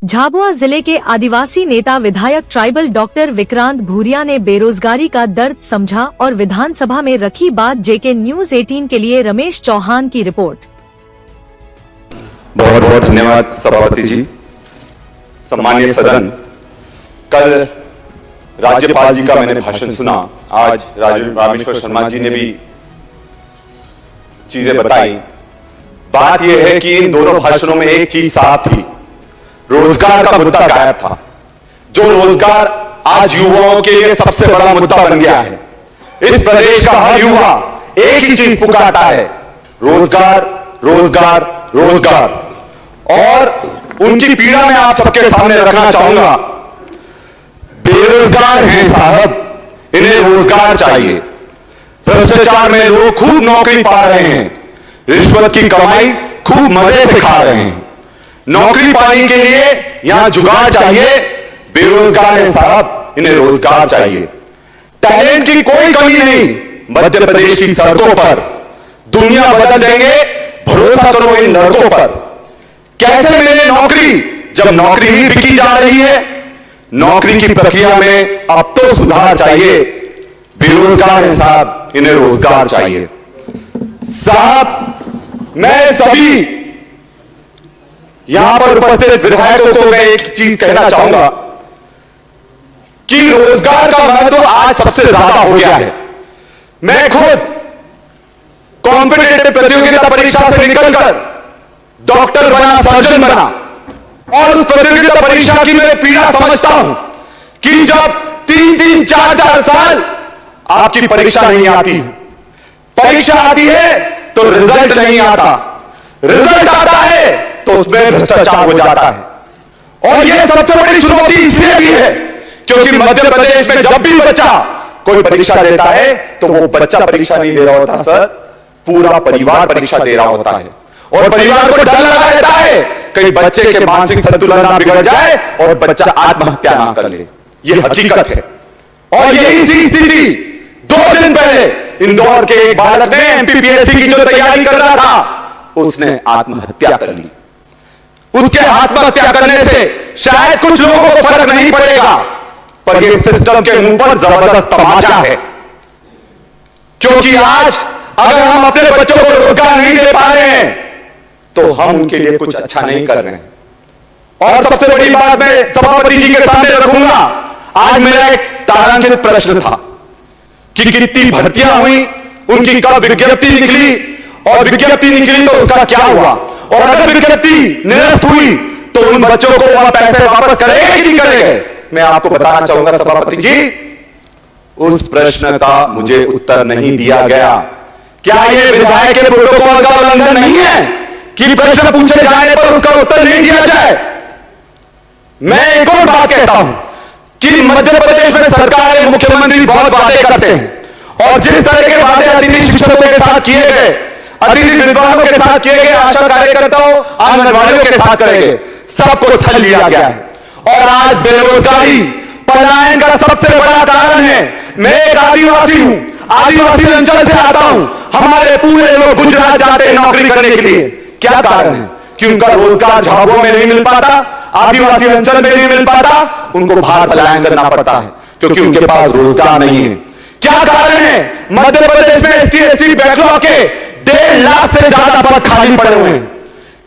झाबुआ जिले के आदिवासी नेता विधायक ट्राइबल डॉक्टर विक्रांत भूरिया ने बेरोजगारी का दर्द समझा और विधानसभा में रखी बात। जेके न्यूज 18 के लिए रमेश चौहान की रिपोर्ट। बहुत बहुत धन्यवाद सभापति जी। सम्मानीय सदन, कल राज्यपाल जी का मैंने भाषण सुना, आज रामेश्वर शर्मा जी ने भी चीजें बताई। बात यह है कि इन दोनों भाषणों में एक चीज साफ थी, रोजगार का मुद्दा गायब था। जो रोजगार आज युवाओं के लिए सबसे बड़ा मुद्दा बन गया है। इस प्रदेश का हर युवा एक ही चीज पुकारता है, रोजगार रोजगार रोजगार। और उनकी पीड़ा मैं आप सबके सामने रखना चाहूंगा। बेरोजगार हैं साहब, इन्हें रोजगार चाहिए। भ्रष्टाचार में लोग खूब नौकरी पा रहे हैं, रिश्वत की कमाई खूब मजे से खा रहे हैं। नौकरी पाने के लिए यहां जुगाड़ चाहिए। बेरोजगार है साहब, इन्हें रोजगार चाहिए। टैलेंट की कोई कमी नहीं मध्य प्रदेश की सड़कों पर। दुनिया बदल देंगे, भरोसा करो इन लड़कों पर। कैसे मिले नौकरी जब नौकरी ही बिकी जा रही है। नौकरी की प्रक्रिया में अब तो सुधार चाहिए। बेरोजगार है साहब, इन्हें रोजगार चाहिए। साहब, मैं सभी यहां पर उपस्थित विधायकों को मैं एक चीज कहना चाहूंगा कि रोजगार का महत्व आज सबसे ज्यादा हो गया है। मैं खुद कॉम्पिटिटिव प्रतियोगिता परीक्षा से निकलकर डॉक्टर बना, सर्जन बना, और उस प्रतियोगिता परीक्षा की मैं पीड़ा समझता हूं कि जब 3-3, 4-4 साल आपकी परीक्षा नहीं आती, परीक्षा आती है तो रिजल्ट नहीं आता, रिजल्ट आता है तो उसमें भ्रष्टाचार हो जाता है। और यह सबसे बड़ी चुनौती इसलिए भी है क्योंकि मध्य प्रदेश में जब भी बच्चा कोई परीक्षा देता है तो वो बच्चा परीक्षा नहीं दे रहा होता सर, पूरा परिवार परीक्षा दे रहा होता है। और परिवार को डर लगा रहता है कहीं बच्चे के मानसिक संतुलन ना बिगड़ जाए और बच्चा आत्महत्या ना कर ले। यह हकीकत है। और यही स्थिति 2 दिन पहले इंदौर के एक बालक ने एमपीपीएससी की जो तैयारी कर रहा था, उसने आत्महत्या कर ली। उसके आत्महत्या करने से शायद कुछ लोगों को फर्क नहीं पड़ेगा, पर यह सिस्टम के मुंह पर जबरदस्त तमाचा है। क्योंकि आज अगर हम अपने बच्चों को रोजगार नहीं दे पा रहे हैं तो हम उनके लिए कुछ अच्छा नहीं कर रहे हैं। और सबसे बड़ी बात मैं सभापति जी के सामने रखूंगा। आज मेरा एक तारांकित प्रश्न था कि कितनी भर्तियां हुई, उनकी कब विज्ञप्ति निकली, और विज्ञप्ति निकली तो उसका क्या हुआ, और अगर विज्ञप्ति निरस्त हुई तो उन बच्चों को वह पैसे वापस करेंगे कि नहीं करेंगे। मैं आपको बताना चाहूंगा सभापति जी, उस प्रश्न का मुझे उत्तर नहीं दिया गया। क्या यह विधायक के प्रोटोकॉल का उल्लंघन नहीं है कि प्रश्न पूछे जाने पर उसका उत्तर नहीं दिया जाए। मैं एक और बात कहता हूं कि मध्य प्रदेश में सरकार और मुख्यमंत्री बहुत वादे करते हैं, और जिस तरह के वादे अतिथि शिक्षकों के साथ किए गए, अतिथि विद्वानों के साथ किए गए, आशा कार्यकर्ताओं, आंगनवाड़ियों के साथ करेंगे, सबको छल लिया गया है। और आज बेरोजगारी पलायन का सबसे बड़ा कारण है। मैं एक आदिवासी हूं, आदिवासी अंचल से आता हूं। हमारे पूरे लोग गुजरात जाते हैं नौकरी करने के लिए। क्या कारण है कि उनका रोजगार झाबुआ में नहीं मिल पाता, आदिवासी अंचल में नहीं मिल पाता, उनको बाहर पलायन करना पड़ता है क्योंकि उनके पास रोजगार नहीं है। क्या कारण है मध्य प्रदेश में ST/SC बैकलॉग के 1.5 लाख से ज्यादा पद खाली पड़े हुए हैं।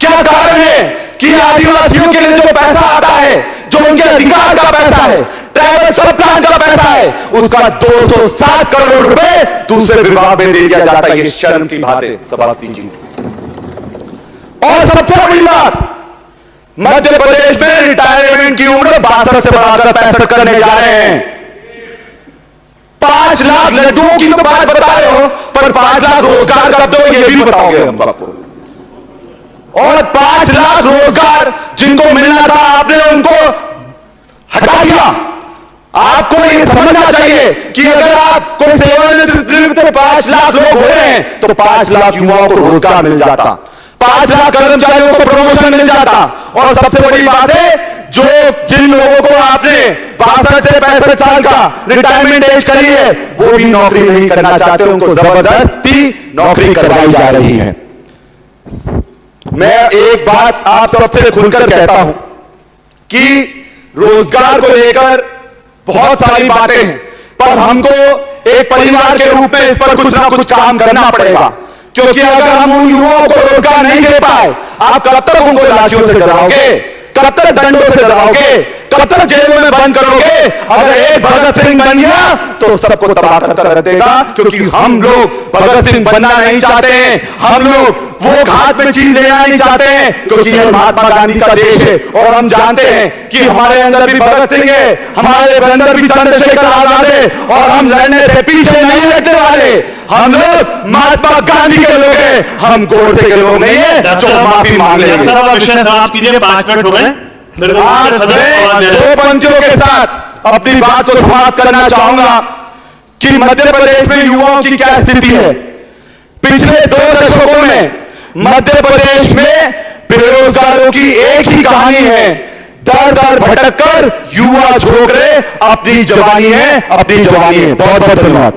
क्या कारण है कि आदिवासियों के लिए जो पैसा आता है, जो उनके अधिकार का पैसा है, ट्राइबल सब प्लान का पैसा है, उसका 207 करोड़ रुपए दूसरे विभाग में दे दिया जाता है। ये शर्म की बात है सभापति जी। और सबसे बड़ी बात, मध्य प्रदेश में रिटायरमेंट की उम्र 62 से बढ़ाकर 65 करने जा रहे हैं। 5 लाख लड्डुओं की तो बात बता रहे हो, पर 5 लाख रोजगार कब दो ये भी बताओगे हम आपको। और 5 लाख रोजगार जिनको मिलना था आपने उनको हटा दिया। आपको ये समझना चाहिए कि अगर आप कोई सेवानिवृत्त 5 लाख लोग हो रहे हैं तो 5 लाख युवाओं को रोजगार मिल जाता, 5 लाख कर्मचारियों को प्रमोशन मिल जाता। और सबसे बड़ी बात है, जो जिन लोगों को आपने 62 से 65 साल का रिटायरमेंट एज करी है, वो भी नौकरी नहीं करना चाहते, उनको जबरदस्ती नौकरी करवाई जा रही है। मैं एक बात आप सबसे खुलकर कहता हूं कि रोजगार को लेकर बहुत सारी बातें हैं, पर हमको एक परिवार के रूप में इस पर कुछ ना कुछ काम करना पड़ेगा, क्योंकि अगर हम उन युवाओं को रोजगार नहीं दे पाए, आप कब तक उनको लाठियों से डराओगे, कब तक डंडों से डराओगे, कब तक जेलों में बंद करोगे? अगर एक भगत सिंह बन गया तो सबको तबाह करता रख देगा, क्योंकि हम लोग भगत सिंह बनना नहीं चाहते हैं, हम लोग वो घाट में चीज लेना नहीं चाहते हैं, क्योंकि यह महात्मा गांधी का देश है और हम जानते हैं कि हमारे अंदर भी भगत सिंह है, हमारे अंदर भी चंद्रशेखर आजाद है, और हम लड़ने से पीछे नहीं हटने वाले। हम लोग महात्मा गांधी के लोग हैं, हम गोडसे के लोग नहीं है जो माफी मांग लेंगे। सर, आप विषय समाप्त कीजिए, 5 मिनट हो गए। आज मैं दो पंक्तियों के साथ अपनी बात को समाप्त करना चाहूंगा कि मध्य प्रदेश में युवाओं की क्या स्थिति है। पिछले 2 दशकों में मध्य प्रदेश में बेरोजगारों की एक ही कहानी है, दर दर भटक कर युवा झोंक रहे अपनी जवानी है, अपनी जवानी है। बहुत बहुत धन्यवाद।